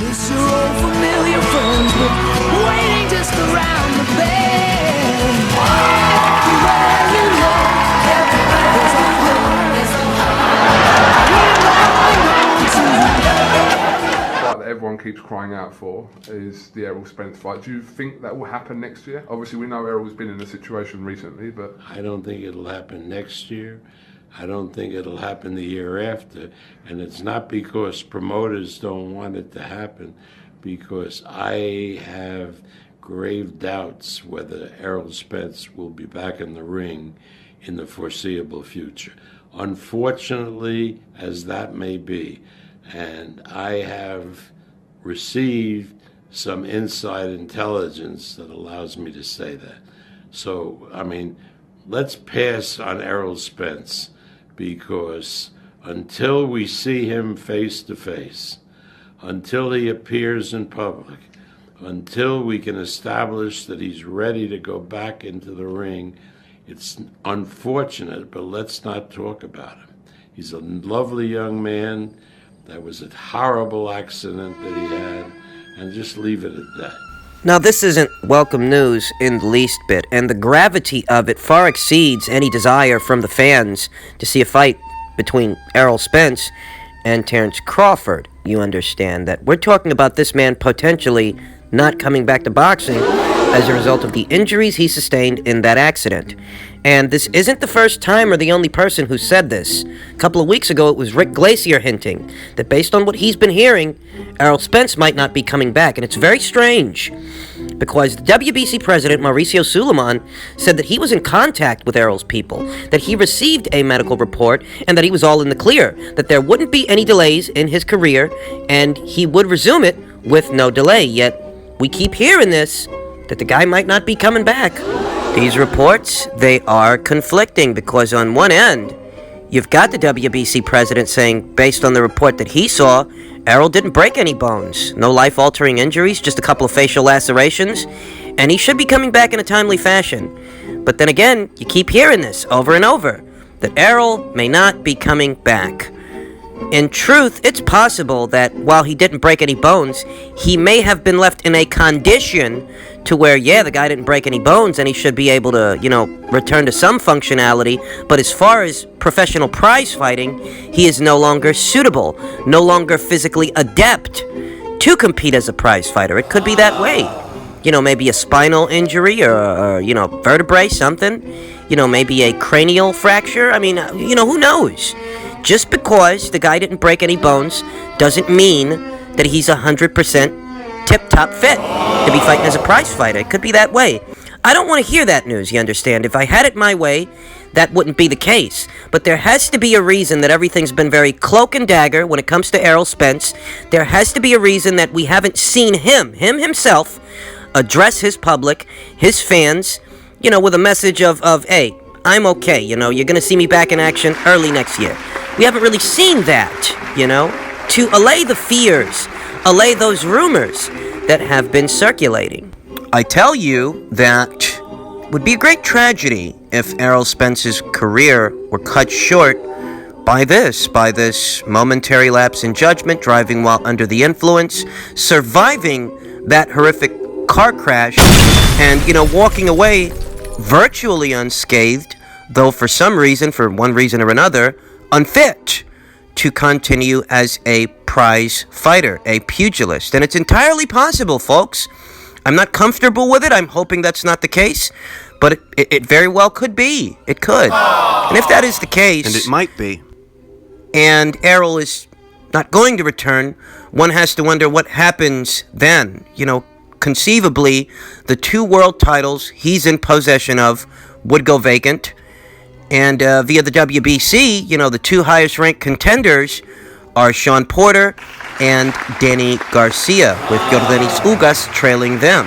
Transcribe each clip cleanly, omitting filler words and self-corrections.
Miss your old familiar friends, but waiting just around the bend. Everywhere you look, there's a fight that everyone keeps crying out for is the Errol Spence fight. Do you think that will happen next year? Obviously, we know Errol's been in a situation recently, but I don't think it'll happen next year. I don't think it'll happen the year after. And it's not because promoters don't want it to happen, because I have grave doubts whether Errol Spence will be back in the ring in the foreseeable future. Unfortunately, as that may be, and I have received some inside intelligence that allows me to say that. So, I mean, let's pass on Errol Spence, because until we see him face to face, until he appears in public, until we can establish that he's ready to go back into the ring, it's unfortunate, but let's not talk about him. He's a lovely young man. That was a horrible accident that he had, and just leave it at that. Now, this isn't welcome news in the least bit, and the gravity of it far exceeds any desire from the fans to see a fight between Errol Spence and Terrence Crawford. You understand that we're talking about this man potentially not coming back to boxing as a result of the injuries he sustained in that accident. And this isn't the first time or the only person who said this. A couple of weeks ago, it was Rick Glacier hinting that based on what he's been hearing, Errol Spence might not be coming back. And it's very strange, because the WBC president, Mauricio Suleiman, said that he was in contact with Errol's people, that he received a medical report, and that he was all in the clear, that there wouldn't be any delays in his career, and he would resume it with no delay. Yet, we keep hearing this, that the guy might not be coming back. These reports, they are conflicting, because on one end, you've got the WBC president saying, based on the report that he saw, Errol didn't break any bones. No life-altering injuries, just a couple of facial lacerations, and he should be coming back in a timely fashion. But then again, you keep hearing this over and over, that Errol may not be coming back. In truth, it's possible that while he didn't break any bones, he may have been left in a condition to where, yeah, the guy didn't break any bones and he should be able to, return to some functionality. But as far as professional prize fighting, he is no longer suitable, no longer physically adept to compete as a prize fighter. It could be that way. Maybe a spinal injury or vertebrae, something. Maybe a cranial fracture. I mean, who knows? Just because the guy didn't break any bones doesn't mean that he's 100% tip-top fit to be fighting as a prize fighter. It could be that way. I don't want to hear that news, you understand? If I had it my way, that wouldn't be the case. But there has to be a reason that everything's been very cloak and dagger when it comes to Errol Spence. There has to be a reason that we haven't seen him himself, address his public, his fans, with a message of hey, I'm okay, you're going to see me back in action early next year. We haven't really seen that, to allay the fears, allay those rumors that have been circulating. I tell you that it would be a great tragedy if Errol Spence's career were cut short by this momentary lapse in judgment, driving while under the influence, surviving that horrific car crash, and, walking away virtually unscathed, though for some reason, for one reason or another, unfit to continue as a prize fighter, a pugilist. And it's entirely possible, folks. I'm not comfortable with it. I'm hoping that's not the case. But it very well could be. It could. And if that is the case... And it might be. And Errol is not going to return, one has to wonder what happens then. Conceivably, the 2 world titles he's in possession of would go vacant. And via the WBC, the 2 highest-ranked contenders are Sean Porter and Danny Garcia, with Yordenis Ugas trailing them.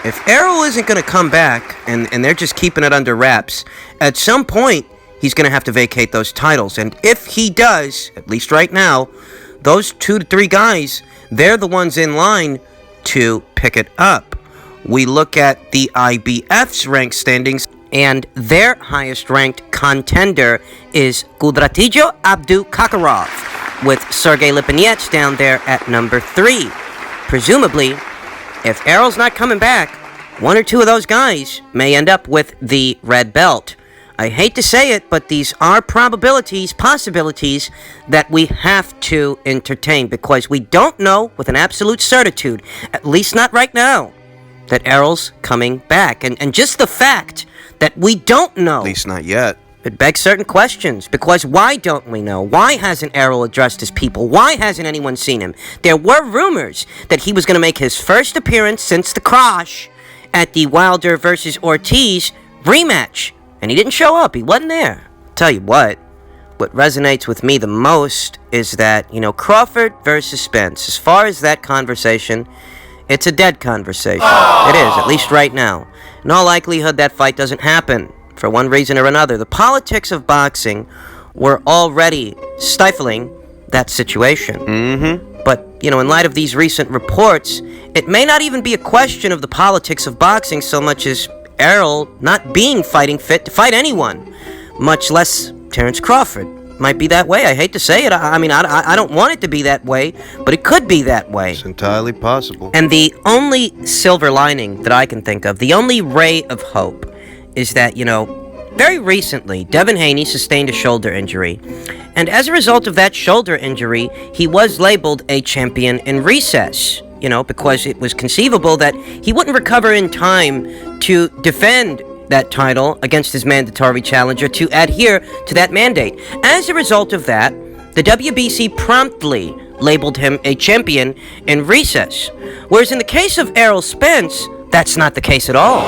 If Errol isn't going to come back, and they're just keeping it under wraps, at some point, he's going to have to vacate those titles. And if he does, at least right now, those 2 to 3 guys, they're the ones in line to pick it up. We look at the IBF's rank standings, and their highest-ranked contender is Kudratillo Abdu Kakarov, with Sergey Lipinets down there at number 3. presumably, if Errol's not coming back, one or two of those guys may end up with the red belt. I hate to say it, but these are possibilities that we have to entertain, because we don't know with an absolute certitude, at least not right now, that Errol's coming back. And just the fact that we don't know, At least not yet. it begs certain questions, because why don't we know? Why hasn't Errol addressed his people? Why hasn't anyone seen him? There were rumors that he was going to make his first appearance since the crash at the Wilder versus Ortiz rematch, and he didn't show up. He wasn't there. Tell you what resonates with me the most is that, Crawford versus Spence, as far as that conversation, it's a dead conversation. It is, at least right now. In all likelihood, that fight doesn't happen for one reason or another. The politics of boxing were already stifling that situation. But, in light of these recent reports, it may not even be a question of the politics of boxing so much as Errol not being fighting fit to fight anyone, much less Terence Crawford. Might be that way. I hate to say it. I don't want it to be that way, but it could be that way. It's entirely possible. And the only silver lining that I can think of, the only ray of hope, is that, very recently, Devin Haney sustained a shoulder injury. And as a result of that shoulder injury, he was labeled a champion in recess, because it was conceivable that he wouldn't recover in time to defend that title against his mandatory challenger, to adhere to that mandate. As a result of that, the WBC promptly labeled him a champion in recess. Whereas in the case of Errol Spence, that's not the case at all.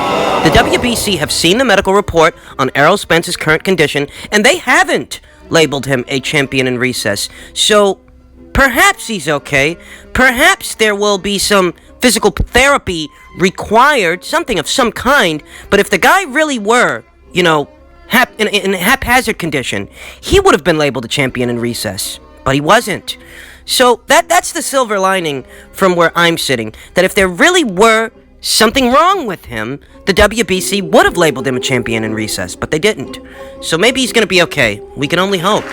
The WBC have seen the medical report on Errol Spence's current condition, and they haven't labeled him a champion in recess. So perhaps he's okay. Perhaps there will be some physical therapy required, something of some kind. But if the guy really were, in a haphazard condition, he would have been labeled a champion in recess. But he wasn't. So that's the silver lining from where I'm sitting. That if there really were something wrong with him, the WBC would have labeled him a champion in recess, but they didn't. So maybe he's going to be okay. We can only hope.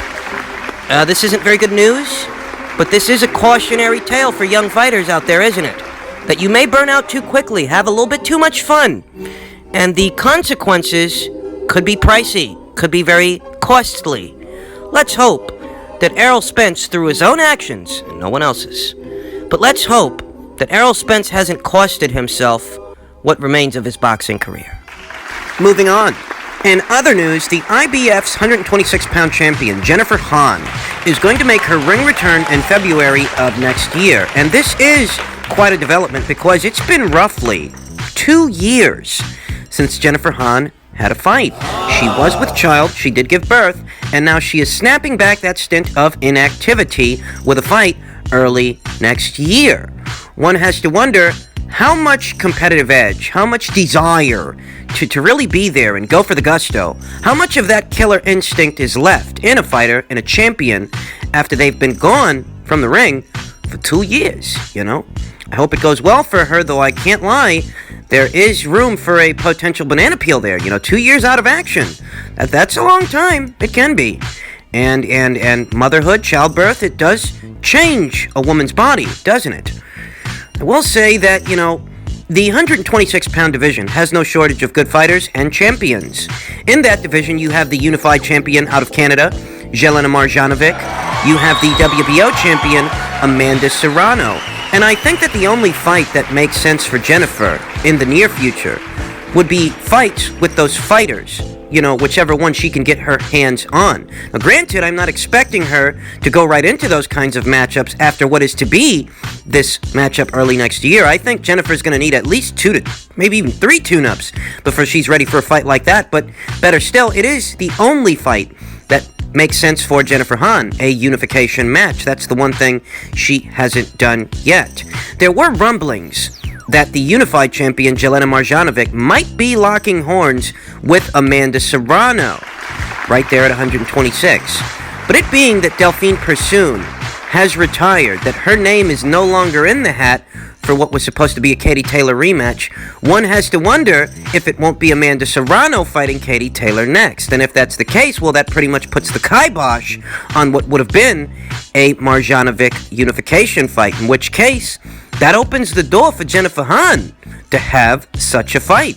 This isn't very good news, but this is a cautionary tale for young fighters out there, isn't it? That you may burn out too quickly, have a little bit too much fun, and the consequences could be pricey, could be very costly. Let's hope that Errol Spence, through his own actions, and no one else's, but let's hope that Errol Spence hasn't costed himself what remains of his boxing career. Moving on. In other news, the IBF's 126-pound champion, Jennifer Hahn, is going to make her ring return in February of next year. And this is quite a development because it's been roughly 2 years since Jennifer Hahn had a fight. She was with child, she did give birth, and now she is snapping back that stint of inactivity with a fight early next year. One has to wonder how much competitive edge, how much desire to really be there and go for the gusto, how much of that killer instinct is left in a fighter, in a champion, after they've been gone from the ring for 2 years, I hope it goes well for her, though I can't lie, there is room for a potential banana peel there, 2 years out of action. That's a long time, it can be. And motherhood, childbirth, it does change a woman's body, doesn't it? I will say that, the 126-pound division has no shortage of good fighters and champions. In that division, you have the unified champion out of Canada, Jelena Marjanovic. You have the WBO champion, Amanda Serrano. And I think that the only fight that makes sense for Jennifer in the near future would be fights with those fighters, whichever one she can get her hands on. Now, granted, I'm not expecting her to go right into those kinds of matchups after what is to be this matchup early next year. I think Jennifer's going to need at least 2 to maybe even 3 tune-ups before she's ready for a fight like that. But better still, it is the only fight that makes sense for Jennifer Hahn, a unification match. That's the one thing she hasn't done yet. There were rumblings that the unified champion, Jelena Marjanovic, might be locking horns with Amanda Serrano, right there at 126. But it being that Delphine Persoon has retired, that her name is no longer in the hat for what was supposed to be a Katie Taylor rematch, one has to wonder if it won't be Amanda Serrano fighting Katie Taylor next. And if that's the case, well, that pretty much puts the kibosh on what would have been a Marjanovic unification fight, in which case that opens the door for Jennifer Hahn to have such a fight.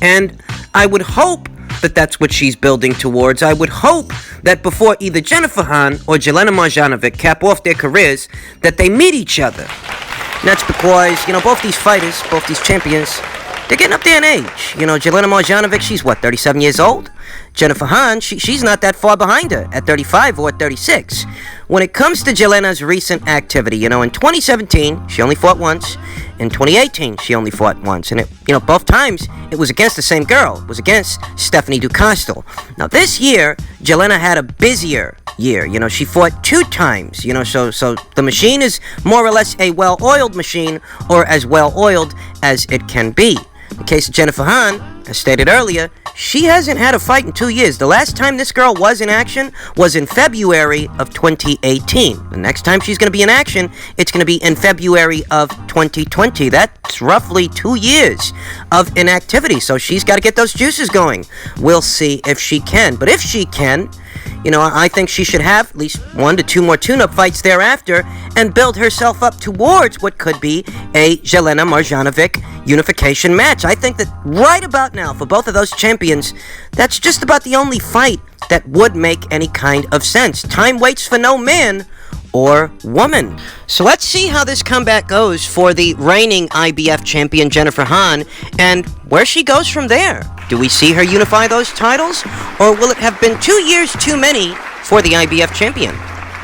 And I would hope that that's what she's building towards. I would hope that before either Jennifer Hahn or Jelena Marjanovic cap off their careers, that they meet each other. And that's because, both these fighters, both these champions, they're getting up there in age. Jelena Marjanovic, she's 37 years old? Jennifer Hahn, she's not that far behind her, at 35 or 36. When it comes to Jelena's recent activity, in 2017, she only fought once. In 2018, she only fought once. And, both times, it was against the same girl. It was against Stephanie Ducastel. Now, this year, Jelena had a busier year. She fought 2 times. So the machine is more or less a well-oiled machine, or as well-oiled as it can be. In the case of Jennifer Hahn, as stated earlier, she hasn't had a fight in 2 years. The last time this girl was in action was in February of 2018. The next time she's going to be in action, it's going to be in February of 2020. That's roughly 2 years of inactivity, so she's got to get those juices going. We'll see if she can. But if she can, I think she should have at least 1 to 2 more tune-up fights thereafter and build herself up towards what could be a Jelena Marjanovic unification match. I think that right about now, for both of those champions, that's just about the only fight that would make any kind of sense. Time waits for no man or woman. So let's see how this comeback goes for the reigning IBF champion Jennifer Hahn and where she goes from there. Do we see her unify those titles, or will it have been 2 years too many for the IBF champion?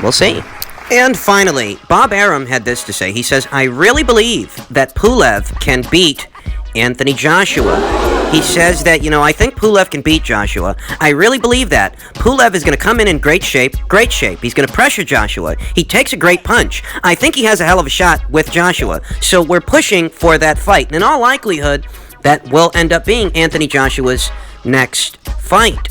We'll see. And finally, Bob Arum had this to say. He says, I really believe that Pulev can beat Anthony Joshua. He says that, I think Pulev can beat Joshua. I really believe that. Pulev is going to come in great shape. He's going to pressure Joshua. He takes a great punch. I think he has a hell of a shot with Joshua. So we're pushing for that fight. And in all likelihood, that will end up being Anthony Joshua's next fight.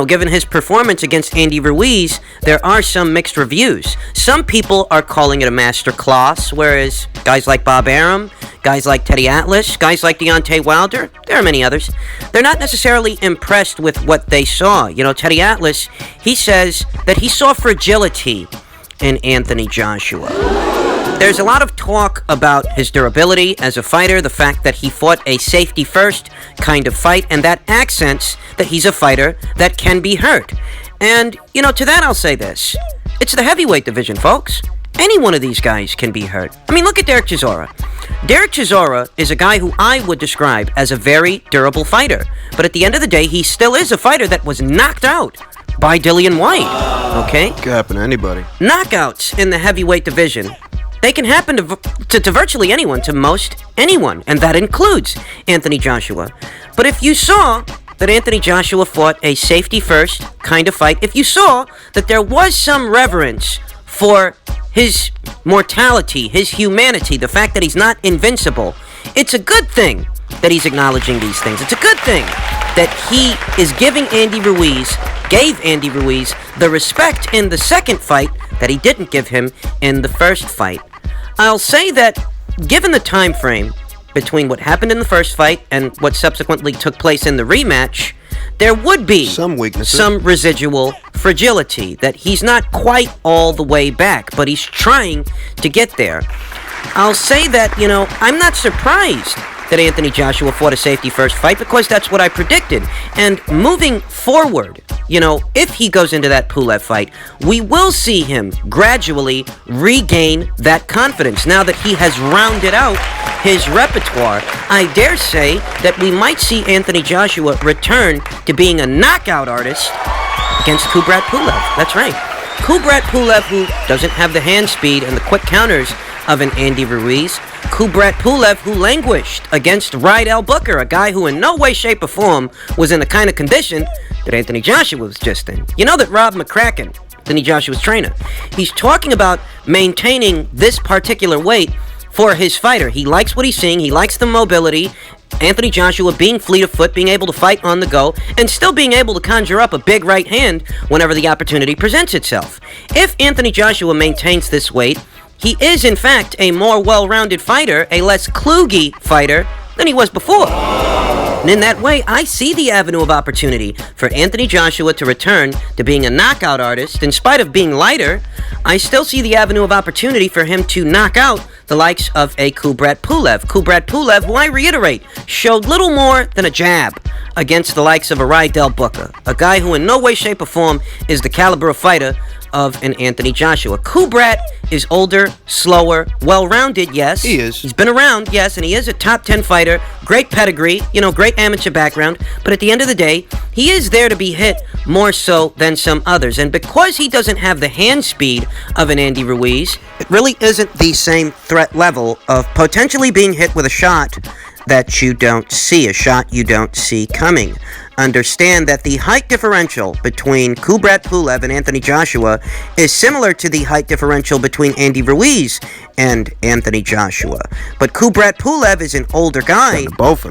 Given his performance against Andy Ruiz, there are some mixed reviews. Some people are calling it a master class, whereas guys like Bob Arum, guys like Teddy Atlas, guys like Deontay Wilder, there are many others, they're not necessarily impressed with what they saw. Teddy Atlas, he says that he saw fragility in Anthony Joshua. There's a lot of talk about his durability as a fighter, the fact that he fought a safety-first kind of fight, and that accents that he's a fighter that can be hurt. And, to that I'll say this. It's the heavyweight division, folks. Any one of these guys can be hurt. I mean, look at Derek Chisora. Derek Chisora is a guy who I would describe as a very durable fighter. But at the end of the day, he still is a fighter that was knocked out by Dillian White. Okay? Could happen to anybody. Knockouts in the heavyweight division, they can happen to virtually anyone, to most anyone, and that includes Anthony Joshua. But if you saw that Anthony Joshua fought a safety-first kind of fight, if you saw that there was some reverence for his mortality, his humanity, the fact that he's not invincible, it's a good thing that he's acknowledging these things. It's a good thing that he is gave Andy Ruiz the respect in the second fight that he didn't give him in the first fight. I'll say that given the time frame between what happened in the first fight and what subsequently took place in the rematch, there would be some weaknesses, some residual fragility, that he's not quite all the way back, but he's trying to get there. I'll say that, I'm not surprised that Anthony Joshua fought a safety-first fight, because that's what I predicted. And moving forward, if he goes into that Pulev fight, we will see him gradually regain that confidence. Now that he has rounded out his repertoire, I dare say that we might see Anthony Joshua return to being a knockout artist against Kubrat Pulev. That's right. Kubrat Pulev, who doesn't have the hand speed and the quick counters of an Andy Ruiz. Kubrat Pulev, who languished against Rydell Booker, a guy who in no way, shape, or form was in the kind of condition that Anthony Joshua was just in. You know that Rob McCracken, Anthony Joshua's trainer, he's talking about maintaining this particular weight for his fighter. He likes what he's seeing. He likes the mobility. Anthony Joshua being fleet of foot, being able to fight on the go, and still being able to conjure up a big right hand whenever the opportunity presents itself. If Anthony Joshua maintains this weight, he is, in fact, a more well-rounded fighter, a less kluggy fighter than he was before. And in that way, I see the avenue of opportunity for Anthony Joshua to return to being a knockout artist. In spite of being lighter, I still see the avenue of opportunity for him to knock out the likes of a Kubrat Pulev. Kubrat Pulev, who I reiterate, showed little more than a jab against the likes of a Rydell Booker, a guy who in no way, shape, or form is the caliber of fighter of an Anthony Joshua. Kubrat is older, slower, well-rounded, yes. He is. He's been around, yes, and he is a top 10 fighter, great pedigree, great amateur background, but at the end of the day, he is there to be hit more so than some others. And because he doesn't have the hand speed of an Andy Ruiz, it really isn't the same threat level of potentially being hit with a shot that you don't see, a shot you don't see coming. Understand that the height differential between Kubrat Pulev and Anthony Joshua is similar to the height differential between Andy Ruiz and Anthony Joshua. But Kubrat Pulev is an older guy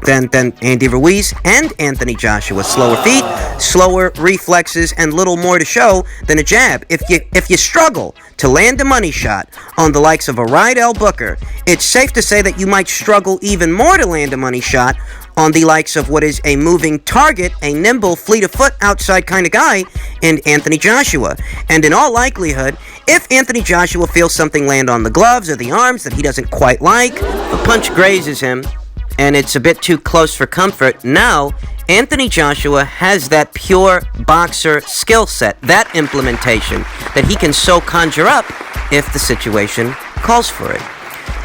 than Andy Ruiz and Anthony Joshua. Slower feet, slower reflexes, and little more to show than a jab. If you struggle to land a money shot on the likes of a Rydell Booker, it's safe to say that you might struggle even more to land a money shot on the likes of what is a moving target, a nimble, fleet of foot, outside kind of guy, in Anthony Joshua. And in all likelihood, if Anthony Joshua feels something land on the gloves or the arms that he doesn't quite like, the punch grazes him, and it's a bit too close for comfort. Now, Anthony Joshua has that pure boxer skill set, that implementation, that he can so conjure up if the situation calls for it.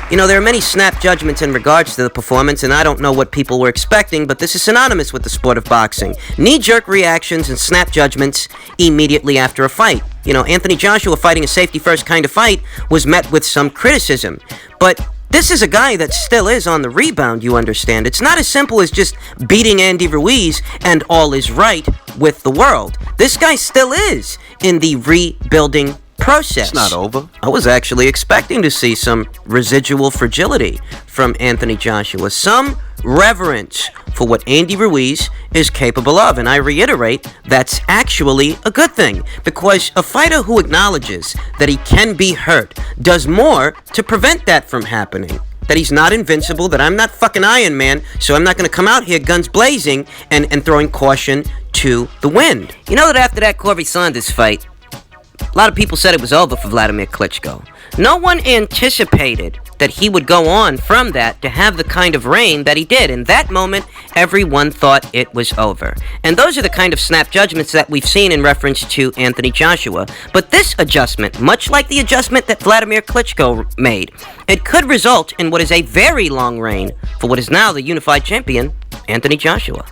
There are many snap judgments in regards to the performance, and I don't know what people were expecting, but this is synonymous with the sport of boxing. Knee-jerk reactions and snap judgments immediately after a fight. Anthony Joshua fighting a safety-first kind of fight was met with some criticism. But this is a guy that still is on the rebound, you understand. It's not as simple as just beating Andy Ruiz and all is right with the world. This guy still is in the rebuilding process. It's not over. I was actually expecting to see some residual fragility from Anthony Joshua, some reverence for what Andy Ruiz is capable of, and I reiterate, that's actually a good thing, because a fighter who acknowledges that he can be hurt does more to prevent that from happening. That he's not invincible, that I'm not fucking Iron Man, so I'm not going to come out here guns blazing and throwing caution to the wind. That after that Corey Saunders fight, a lot of people said it was over for Vladimir Klitschko. No one anticipated that he would go on from that to have the kind of reign that he did. In that moment, everyone thought it was over. And those are the kind of snap judgments that we've seen in reference to Anthony Joshua. But this adjustment, much like the adjustment that Vladimir Klitschko made, it could result in what is a very long reign for what is now the unified champion, Anthony Joshua.